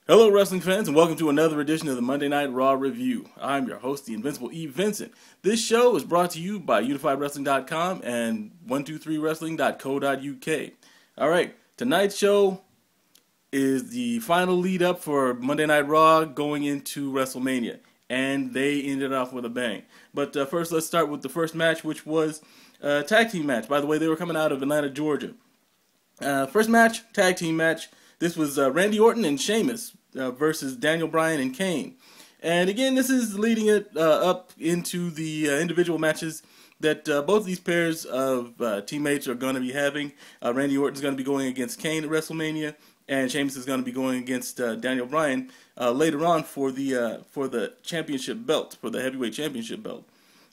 Hello, wrestling fans, and welcome to another edition of the Monday Night Raw Review. I'm your host, the Invincible E. Vincent. This show is brought to you by UnifiedWrestling.com and 123wrestling.co.uk. All right, tonight's show is the final lead-up for Monday Night Raw going into Wrestlemania, and they ended off with a bang. But first, let's start with the first match, which was a tag team match. By the way, they were coming out of Atlanta, Georgia. First match, tag team match. This was Randy Orton and Sheamus versus Daniel Bryan and Kane. And again, this is leading it up into the individual matches that both of these pairs of teammates are going to be having. Randy Orton's going to be going against Kane at WrestleMania, and Sheamus is going to be going against Daniel Bryan later on for the championship belt, for the heavyweight championship belt.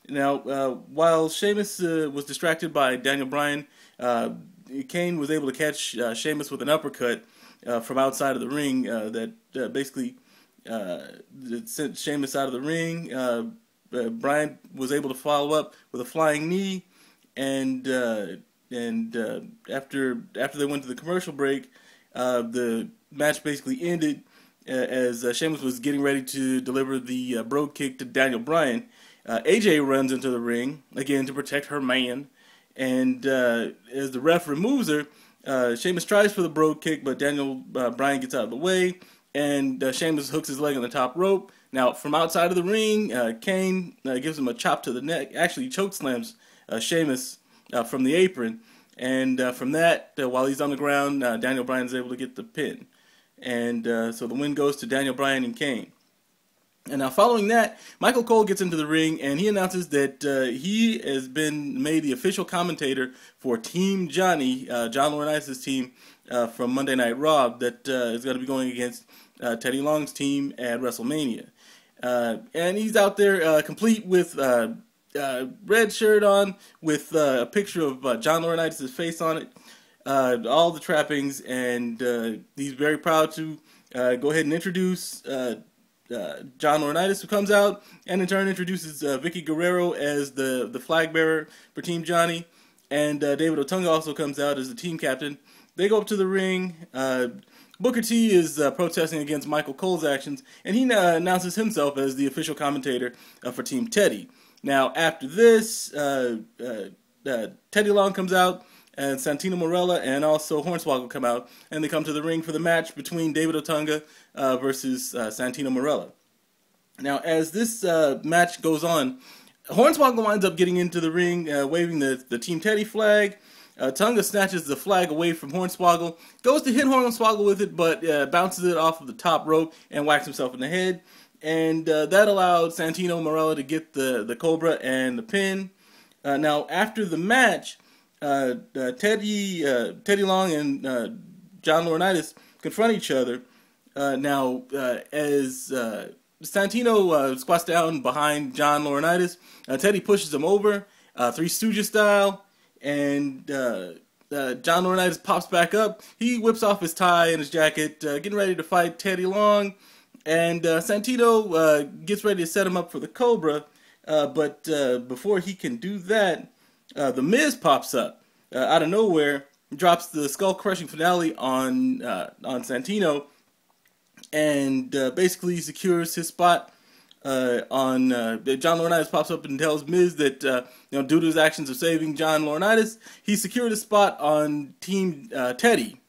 Now, while Sheamus was distracted by Daniel Bryan, Kane was able to catch Sheamus with an uppercut from outside of the ring that basically sent Sheamus out of the ring. Bryan was able to follow up with a flying knee, and after they went to the commercial break, the match basically ended as Sheamus was getting ready to deliver the brogue kick to Daniel Bryan. AJ runs into the ring again to protect her man, and as the ref removes her, Sheamus tries for the brogue kick, but Daniel Bryan gets out of the way, and Sheamus hooks his leg on the top rope. Now, from outside of the ring, Kane gives him a chop to the neck, actually chokeslams Sheamus from the apron, and from that, while he's on the ground, Daniel Bryan is able to get the pin. And so the win goes to Daniel Bryan and Kane. And now, following that, Michael Cole gets into the ring, and he announces that he has been made the official commentator for Team Johnny, John Laurinaitis' team from Monday Night Raw, that is going to be going against Teddy Long's team at WrestleMania. And he's out there complete with red shirt on, with a picture of John Laurinaitis' face on it, all the trappings, and he's very proud to go ahead and introduce John Laurinaitis, who comes out and in turn introduces Vicky Guerrero as the flag bearer for Team Johnny, and David Otunga also comes out as the team captain. They go up to the ring. Booker T is protesting against Michael Cole's actions, and he announces himself as the official commentator for Team Teddy. Now, after this, Teddy Long comes out, and Santino Marella and also Hornswoggle come out, and they come to the ring for the match between David Otunga versus Santino Marella. Now, as this match goes on, Hornswoggle winds up getting into the ring, waving the Team Teddy flag. Otunga snatches the flag away from Hornswoggle, goes to hit Hornswoggle with it, but bounces it off of the top rope and whacks himself in the head. And that allowed Santino Marella to get the Cobra and the pin. Now, after the match, Teddy Long and John Laurinaitis confront each other. Now, as Santino squats down behind John Laurinaitis, Teddy pushes him over, Three Stooges style, and John Laurinaitis pops back up. He whips off his tie and his jacket, getting ready to fight Teddy Long, and Santino gets ready to set him up for the Cobra, but before he can do that, The Miz pops up out of nowhere, drops the skull-crushing finale on Santino, and basically secures his spot on. John Laurinaitis pops up and tells Miz that due to his actions of saving John Laurinaitis, he secured a spot on Team Johnny.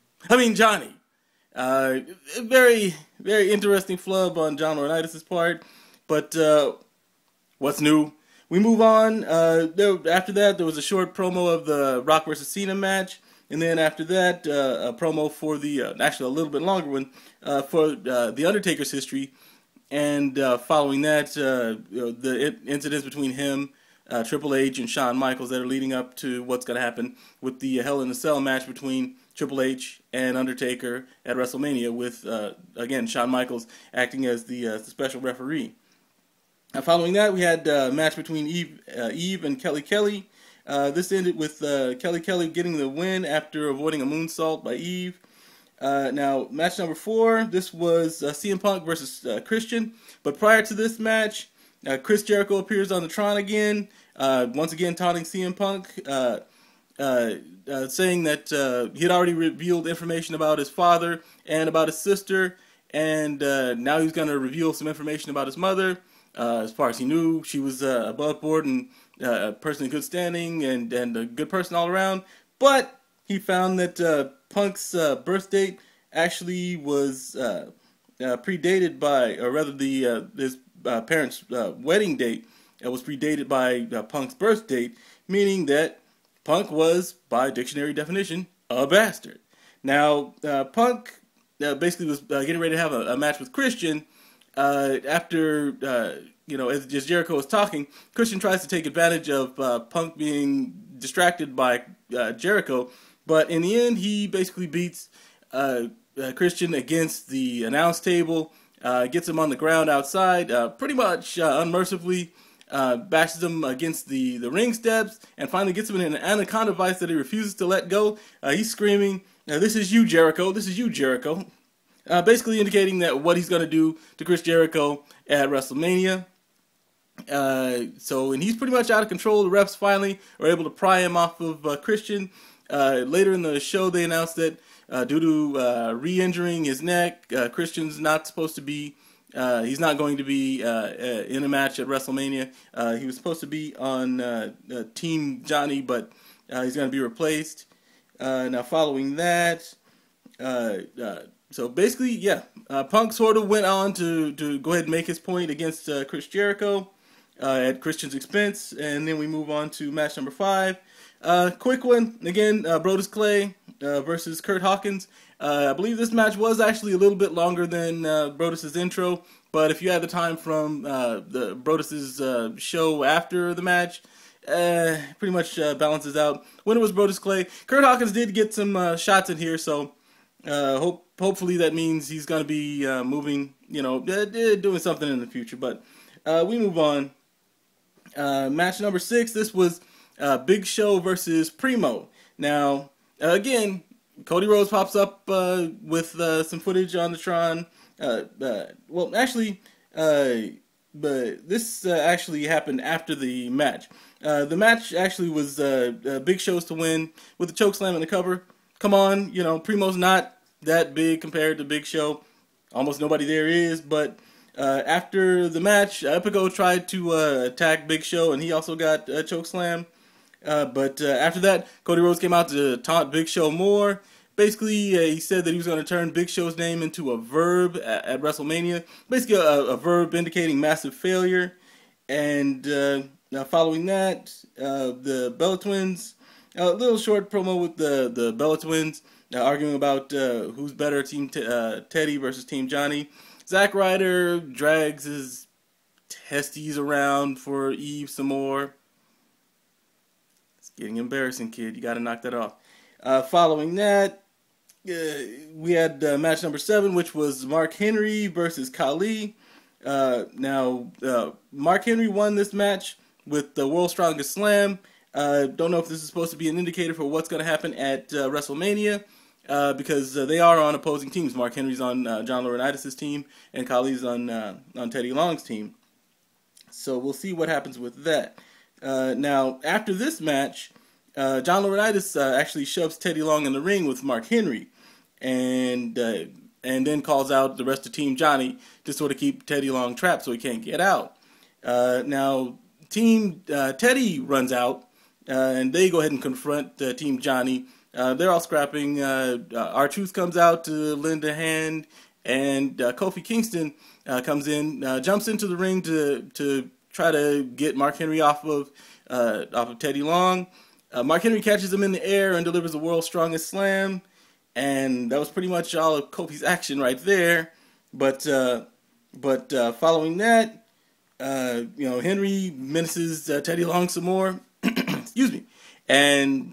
Very, very interesting flub on John Laurinaitis' part, but what's new? We move on. After that, there was a short promo of the Rock vs. Cena match. And then after that, a promo for actually a little bit longer one, for The Undertaker's history. And following that, the incidents between him, Triple H, and Shawn Michaels that are leading up to what's going to happen with the Hell in a Cell match between Triple H and Undertaker at WrestleMania with, again, Shawn Michaels acting as the special referee. Following that, we had a match between Eve and Kelly Kelly. This ended with Kelly Kelly getting the win after avoiding a moonsault by Eve. Now, match number 4, this was CM Punk versus Christian. But prior to this match, Chris Jericho appears on the Tron again, once again taunting CM Punk, saying that he had already revealed information about his father and about his sister, and now he's going to reveal some information about his mother. As far as he knew, she was above board and a person in good standing and a good person all around. But he found that Punk's birth date actually was predated by, or rather, his parents' wedding date was predated by Punk's birth date, meaning that Punk was, by dictionary definition, a bastard. Now, Punk basically was getting ready to have a match with Christian. After, as Jericho was talking, Christian tries to take advantage of Punk being distracted by Jericho, but in the end, he basically beats Christian against the announce table, gets him on the ground outside, pretty much unmercifully, bashes him against the ring steps, and finally gets him in an anaconda vice that he refuses to let go. He's screaming, "This is you, Jericho. This is you, Jericho." Basically indicating that what he's going to do to Chris Jericho at WrestleMania. And he's pretty much out of control. The refs finally are able to pry him off of Christian. Later in the show, they announced that due to re-injuring his neck, Christian's not supposed to be, he's not going to be in a match at WrestleMania. He was supposed to be on Team Johnny, but he's going to be replaced. Now, following that, so basically, Punk sort of went on to go ahead and make his point against Chris Jericho at Christian's expense, and then we move on to match number 5. Quick one, again, Brodus Clay versus Kurt Hawkins. I believe this match was actually a little bit longer than Brodus' intro, but if you had the time from the Brodus' show after the match, pretty much balances out. Winner was Brodus Clay. Kurt Hawkins did get some shots in here, so hopefully that means he's going to be moving, doing something in the future. But we move on. Match number 6. This was Big Show versus Primo. Now, again, Cody Rhodes pops up with some footage on the Tron. But this actually happened after the match. The match actually was Big Show's to win with the chokeslam in the cover. Come on, Primo's not that big compared to Big Show. Almost nobody there is, but after the match, Epico tried to attack Big Show, and he also got a chokeslam. But after that, Cody Rhodes came out to taunt Big Show more. Basically, he said that he was going to turn Big Show's name into a verb at WrestleMania. Basically, a verb indicating massive failure. And following that, the Bella Twins, a little short promo with the Bella Twins, arguing about who's better, Team Teddy versus Team Johnny. Zack Ryder drags his testes around for Eve some more. It's getting embarrassing, kid. You got to knock that off. Following that, we had match number 7, which was Mark Henry versus Khali. Now, Mark Henry won this match with the World's Strongest Slam. Don't know if this is supposed to be an indicator for what's going to happen at WrestleMania, because they are on opposing teams. Mark Henry's on John Laurinaitis' team, and Khali's on Teddy Long's team. So we'll see what happens with that. Now, after this match, John Laurinaitis actually shoves Teddy Long in the ring with Mark Henry, and then calls out the rest of Team Johnny to sort of keep Teddy Long trapped so he can't get out. Now, Team Teddy runs out, and they go ahead and confront Team Johnny. They're all scrapping. R-Truth comes out to lend a hand, and Kofi Kingston comes in, jumps into the ring to try to get Mark Henry off of Teddy Long. Mark Henry catches him in the air and delivers the World's Strongest Slam, and that was pretty much all of Kofi's action right there. But following that, Henry menaces Teddy Long some more. Excuse me. And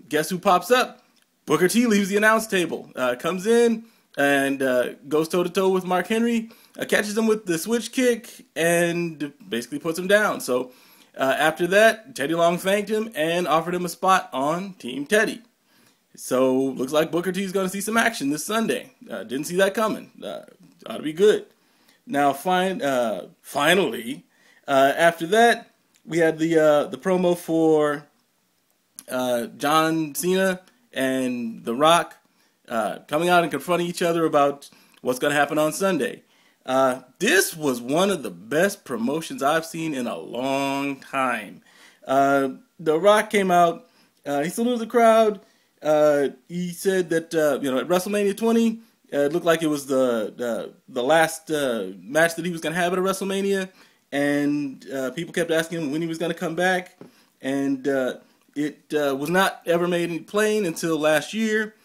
guess who pops up? Booker T leaves the announce table, comes in and goes toe-to-toe with Mark Henry, catches him with the switch kick, and basically puts him down. So after that, Teddy Long thanked him and offered him a spot on Team Teddy. So looks like Booker T is going to see some action this Sunday. Didn't see that coming. Ought to be good. Now, finally, after that, we had the promo for John Cena and The Rock coming out and confronting each other about what's going to happen on Sunday. This was one of the best promotions I've seen in a long time. The Rock came out. He saluted the crowd. He said that at WrestleMania 20, it looked like it was the last match that he was going to have at a WrestleMania, and people kept asking him when he was going to come back, and it was not ever made plain until last year.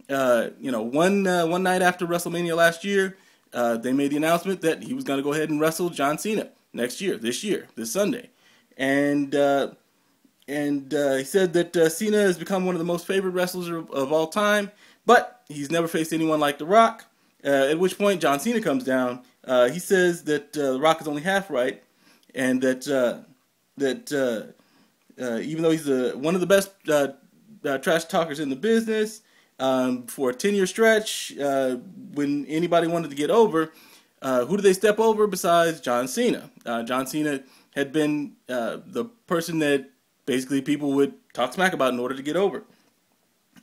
One night after WrestleMania last year, they made the announcement that he was going to go ahead and wrestle John Cena this Sunday, and he said that Cena has become one of the most favored wrestlers of all time, but he's never faced anyone like The Rock. At which point John Cena comes down. He says that The Rock is only half right, and that even though he's one of the best trash talkers in the business, for a 10-year stretch, when anybody wanted to get over, who did they step over besides John Cena? John Cena had been the person that basically people would talk smack about in order to get over.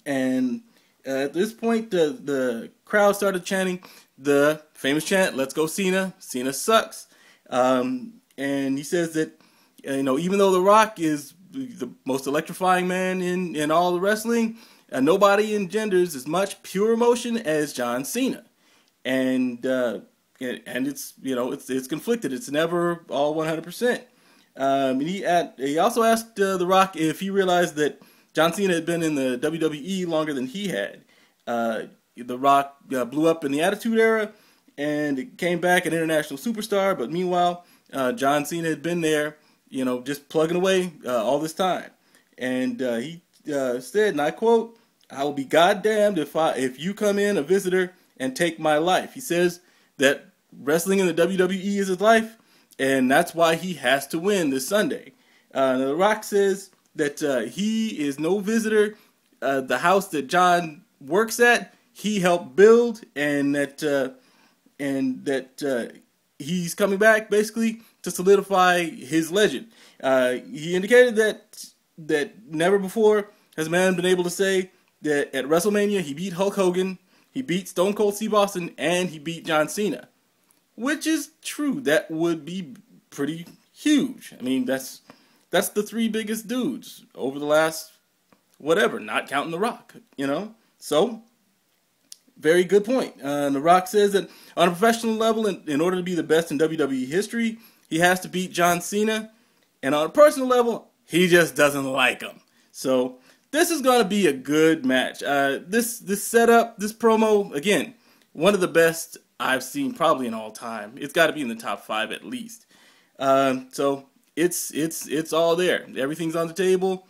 And at this point, the crowd started chanting the famous chant, "Let's go Cena, Cena sucks." And he says that, even though The Rock is the most electrifying man in all the wrestling, nobody engenders as much pure emotion as John Cena. And it's conflicted. It's never all 100%. He also asked The Rock if he realized that John Cena had been in the WWE longer than he had. The Rock blew up in the Attitude Era and came back an international superstar, but meanwhile, John Cena had been there, just plugging away all this time. And he said, and I quote, "I will be goddamned if you come in a visitor and take my life." He says that wrestling in the WWE is his life, and that's why he has to win this Sunday. The Rock says that he is no visitor. The house that John works at, he helped build, and that he's coming back basically to solidify his legend. He indicated that never before has a man been able to say that at WrestleMania he beat Hulk Hogan, he beat Stone Cold Steve Austin, and he beat John Cena. Which is true. That would be pretty huge. I mean, that's the three biggest dudes over the last, whatever, not counting The Rock, So, very good point. The Rock says that on a professional level, in order to be the best in WWE history, he has to beat John Cena. And on a personal level, he just doesn't like him. So, this is going to be a good match. This setup, this promo, again, one of the best I've seen probably in all time. It's got to be in the top 5 at least. So it's all there. Everything's on the table.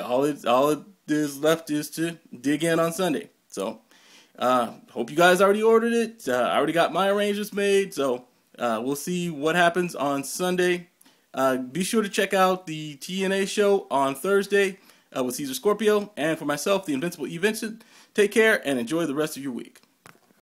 All it is left is to dig in on Sunday. So hope you guys already ordered it. I already got my arrangements made. So we'll see what happens on Sunday. Be sure to check out the TNA show on Thursday with Caesar Scorpio. And for myself, the Invincible E. Vincent. Take care and enjoy the rest of your week.